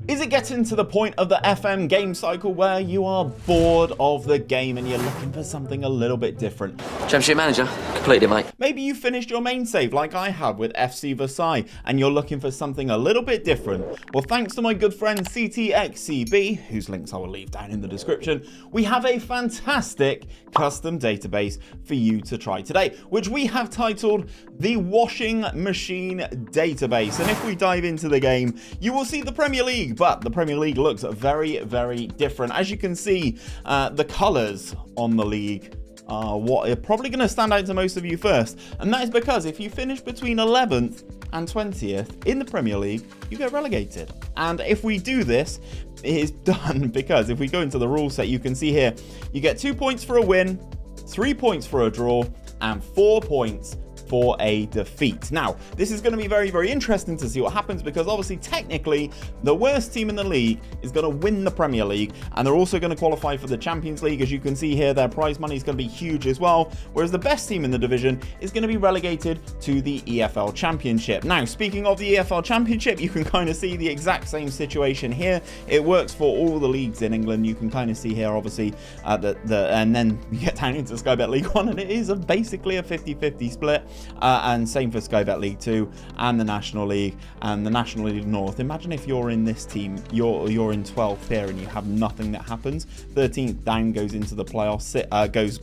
Is it getting to the point of the FM game cycle where you are bored of the game and you're looking for something a little bit different? Championship manager, completed, mate. Maybe you finished your main save like I have with FC Versailles and you're looking for something a little bit different. Well, thanks to my good friend CTxCB, whose links I will leave down in the description, we have a fantastic custom database for you to try today, which we have titled the Washing Machine Database. And if we dive into the game, you will see the Premier League, but the Premier League looks very, very different. As you can see, the colours on the league are what are probably going to stand out to most of you first, and that is because if you finish between 11th and 20th in the Premier League, you get relegated. And if we do this, it is done because if we go into the rule set, you can see here, you get 2 points for a win, 3 points for a draw, and 4 points for a defeat. Now, this is going to be very, very interesting to see what happens because obviously, technically, the worst team in the league is going to win the Premier League, and they're also going to qualify for the Champions League. As you can see here, their prize money is going to be huge as well, whereas the best team in the division is going to be relegated to the EFL Championship. Now, speaking of the EFL Championship, you can kind of see the exact same situation here. It works for all the leagues in England. You can kind of see here, obviously, and then you get down into Sky Bet League 1, and it is basically a 50-50 split. And same for Sky Bet League 2 and the National League and the National League North. Imagine if you're in this team, you're in 12th here and you have nothing that happens. 13th down goes into the playoffs,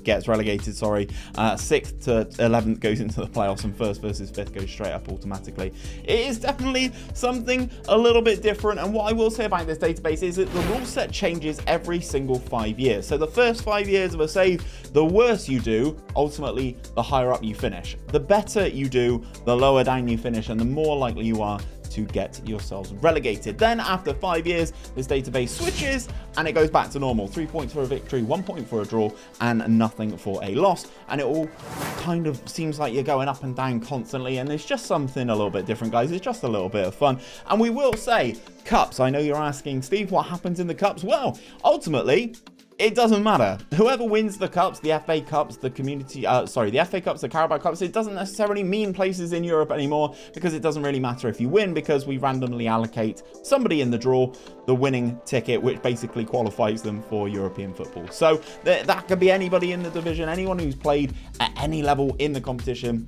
gets relegated, 6th to 11th goes into the playoffs, and 1st versus 5th goes straight up automatically. It is definitely something a little bit different, and what I will say about this database is that the rule set changes every single 5 years. So the first 5 years of a save, the worse you do, ultimately the higher up you finish. The better you do, the lower down you finish, and the more likely you are to get yourselves relegated. Then after 5 years, this database switches and it goes back to normal. 3 points for a victory, 1 point for a draw, and nothing for a loss. And it all kind of seems like you're going up and down constantly, and it's just something a little bit different, guys. It's just a little bit of fun. And we will say, cups. I know you're asking, Steve, what happens in the cups? Well, ultimately, it doesn't matter. Whoever wins the cups, the FA Cups, the FA Cups, the Carabao Cups, it doesn't necessarily mean places in Europe anymore because it doesn't really matter if you win because we randomly allocate somebody in the draw the winning ticket, which basically qualifies them for European football. So that could be anybody in the division, anyone who's played at any level in the competition.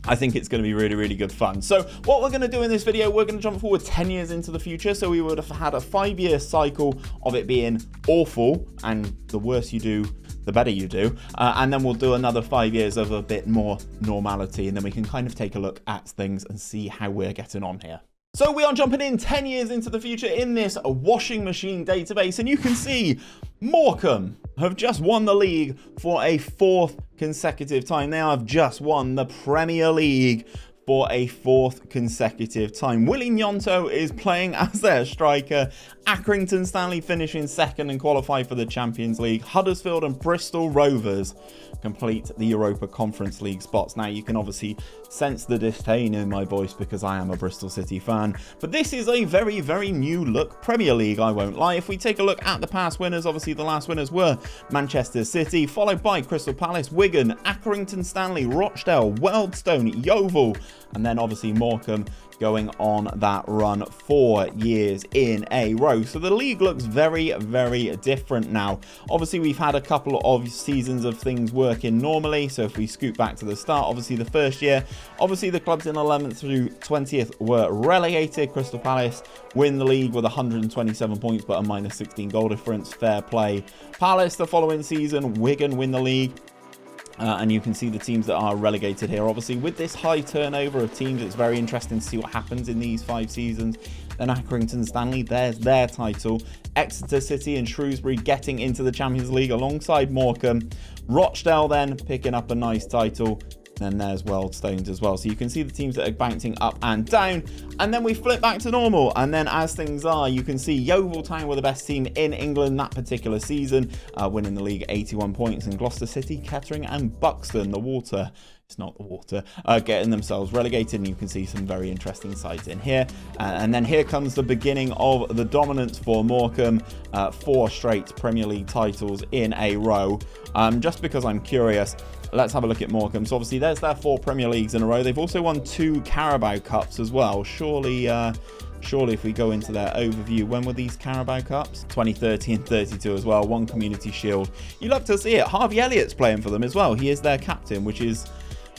I think it's going to be really, really good fun. So what we're going to do in this video, we're going to jump forward 10 years into the future. So we would have had a 5-year cycle of it being awful, and the worse you do, the better you do. And then we'll do another 5 years of a bit more normality, and then we can kind of take a look at things and see how we're getting on here. So we are jumping in 10 years into the future in this washing machine database, and you can see Morecambe have just won the league for a 4th consecutive time. They have just won the Premier League for a 4th consecutive time. Willie Gnonto is playing as their striker. Accrington Stanley finishing 2nd and qualify for the Champions League. Huddersfield and Bristol Rovers complete the Europa Conference League spots. Now, you can obviously sense the disdain in my voice because I am a Bristol City fan, but this is a very, very new look Premier League, I won't lie. If we take a look at the past winners, obviously the last winners were Manchester City, followed by Crystal Palace, Wigan, Accrington Stanley, Rochdale, Wealdstone, Yeovil, and then obviously Morecambe going on that run 4 years in a row. So the league looks very, very different now. Obviously, we've had a couple of seasons of things working normally. So if we scoot back to the start, obviously the first year, obviously the clubs in 11th through 20th were relegated. Crystal Palace win the league with 127 points, but a minus 16 goal difference. Fair play. Palace the following season, Wigan win the league. And you can see the teams that are relegated here. Obviously, with this high turnover of teams, it's very interesting to see what happens in these 5 seasons. Then Accrington Stanley, there's their title. Exeter City and Shrewsbury getting into the Champions League alongside Morecambe. Rochdale then picking up a nice title. Then there's Wealdstone as well. So you can see the teams that are bouncing up and down. And then we flip back to normal. And then as things are, you can see Yeovil Town were the best team in England that particular season, winning the league 81 points. And Gloucester City, Kettering and Buxton, the Water. It's not the Water, getting themselves relegated, and you can see some very interesting sides in here. And then here comes the beginning of the dominance for Morecambe, 4 straight Premier League titles in a row. Just because I'm curious, let's have a look at Morecambe. So obviously there's their 4 Premier Leagues in a row. They've also won 2 Carabao Cups as well. Surely Surely if we go into their overview, when were these Carabao Cups? 2030 and 32 as well, 1 Community Shield. You love to see it. Harvey Elliott's playing for them as well. He is their captain, which is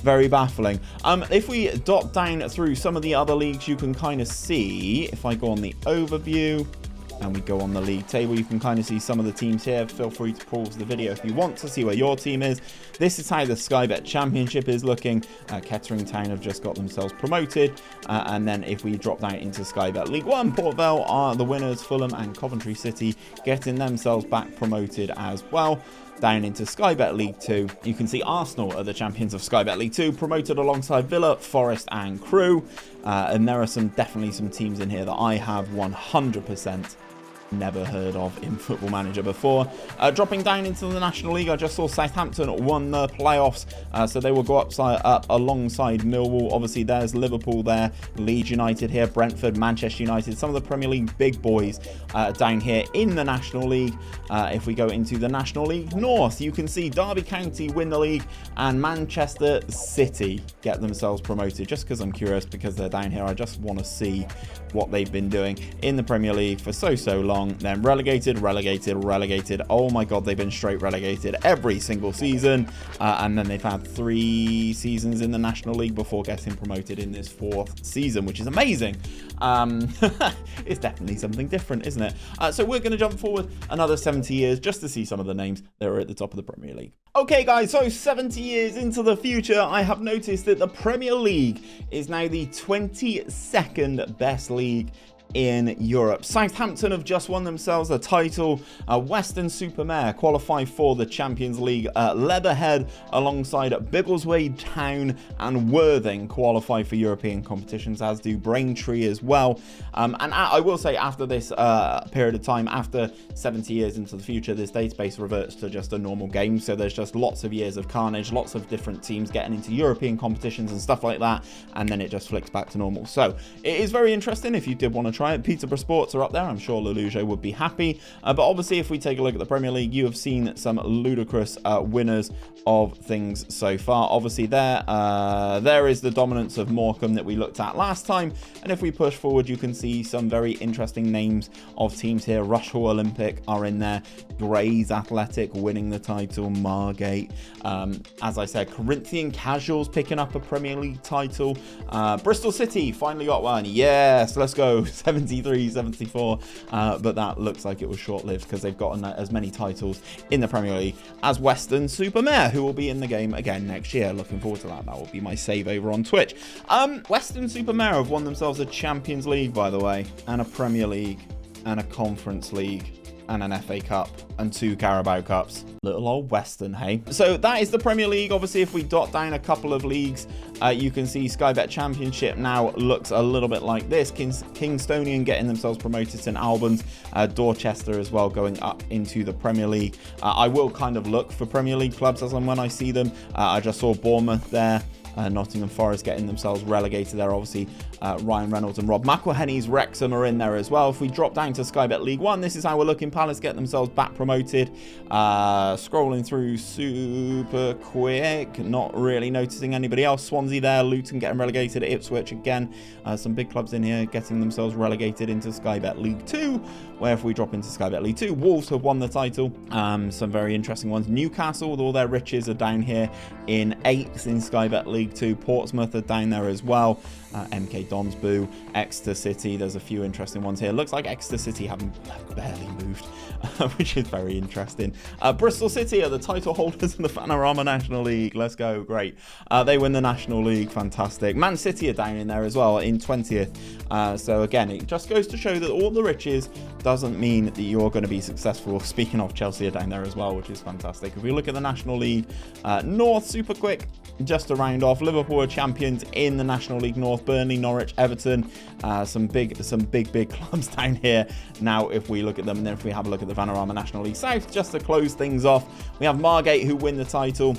very baffling. If we dot down through some of the other leagues, you can kind of see, if I go on the overview and we go on the league table, you can kind of see some of the teams here. Feel free to pause the video if you want to see where your team is. This is how the Sky Bet Championship is looking. Kettering Town have just got themselves promoted. And then if we drop down into Sky Bet League 1, Port Vale are the winners. Fulham and Coventry City getting themselves back promoted as well. Down into Sky Bet League 2, you can see Arsenal are the champions of Sky Bet League 2, promoted alongside Villa, Forest and Crewe. And there are definitely some teams in here that I have 100% never heard of in Football Manager before. Dropping down into the National League, I just saw Southampton won the playoffs, so they will go up alongside Millwall. Obviously there's Liverpool there, Leeds United here, Brentford, Manchester United, some of the Premier League big boys down here in the National League. If we go into the National League North, you can see Derby County win the league and Manchester City get themselves promoted. Just because I'm curious, because they're down here, I just want to see what they've been doing in the Premier League for so long. Then relegated. Oh my god, they've been straight relegated every single season, and then they've had 3 seasons in the National League before getting promoted in this 4th season, which is amazing. It's definitely something different, isn't it? So we're going to jump forward another 70 years just to see some of the names that are at the top of the Premier League. Okay guys, so 70 years into the future, I have noticed that the Premier League is now the 22nd best league in Europe. Southampton have just won themselves a title. Weston-super-Mare qualify for the Champions League. Leatherhead alongside Biggleswade Town and Worthing qualify for European competitions, as do Braintree as well. And I will say, after this period of time, after 70 years into the future, this database reverts to just a normal game. So there's just lots of years of carnage, lots of different teams getting into European competitions and stuff like that, and then it just flicks back to normal. So it is very interesting if you did want to try it. Peterborough Sports are up there. I'm sure Lelujo would be happy. But obviously, if we take a look at the Premier League, you have seen some ludicrous winners of things so far. Obviously, there is the dominance of Morecambe that we looked at last time. And if we push forward, you can see some very interesting names of teams here. Rushall Olympic are in there. Grays Athletic winning the title. Margate. As I said, Corinthian Casuals picking up a Premier League title. Bristol City finally got one. Yes, let's go. 73, 74. But that looks like it was short-lived because they've gotten as many titles in the Premier League as Weston-super-Mare, who will be in the game again next year. Looking forward to that. That will be my save over on Twitch. Weston-super-Mare have won themselves a Champions League, by the way, and a Premier League, and a Conference League, and an FA Cup, and 2 Carabao Cups. Little old Western, hey? So that is the Premier League. Obviously, if we dot down a couple of leagues, you can see Sky Bet Championship now looks a little bit like this. Kingstonian getting themselves promoted, St Albans, Dorchester as well going up into the Premier League. I will kind of look for Premier League clubs as and when I see them. I just saw Bournemouth there. Nottingham Forest getting themselves relegated there. Obviously, Ryan Reynolds and Rob McElhenney's Wrexham are in there as well. If we drop down to Sky Bet League 1, this is how we're looking. Palace get themselves back promoted. Scrolling through super quick, not really noticing anybody else. Swansea there, Luton getting relegated, Ipswich again. Some big clubs in here getting themselves relegated into Sky Bet League 2, where if we drop into Sky Bet League 2, Wolves have won the title. Some very interesting ones. Newcastle, with all their riches, are down here in 8th in Sky Bet League 2. Portsmouth are down there as well. MK Donsboo, Exeter City. There's a few interesting ones here. Looks like Exeter City haven't barely moved, which is very interesting. Bristol City are the title holders in the Panorama National League. Let's go. Great. They win the National League. Fantastic. Man City are down in there as well in 20th. So again, it just goes to show that all the riches doesn't mean that you're going to be successful. Speaking of, Chelsea are down there as well, which is fantastic. If we look at the National League North, super quick, just to round off, Liverpool are champions in the National League North. Burnley, Norwich, Everton, some big clubs down here now if we look at them. And then if we have a look at the Panorama National League South, just to close things off, we have Margate who win the title.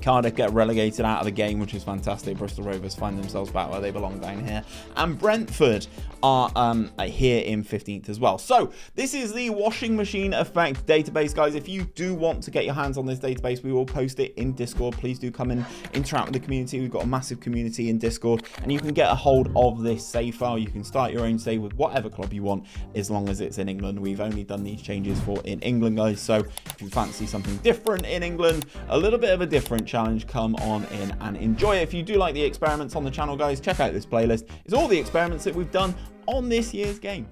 Cardiff get relegated out of the game, which is fantastic. Bristol Rovers find themselves back where they belong down here. And Brentford are here in 15th as well. So this is the washing machine effect database, guys. If you do want to get your hands on this database, we will post it in Discord. Please do come and interact with the community. We've got a massive community in Discord, and you can get a hold of this save file. You can start your own save with whatever club you want, as long as it's in England. We've only done these changes for in England, guys. So if you fancy something different in England, a little bit of a different challenge, come on in and enjoy it. If you do like the experiments on the channel, guys, check out this playlist. It's all the experiments that we've done on this year's game.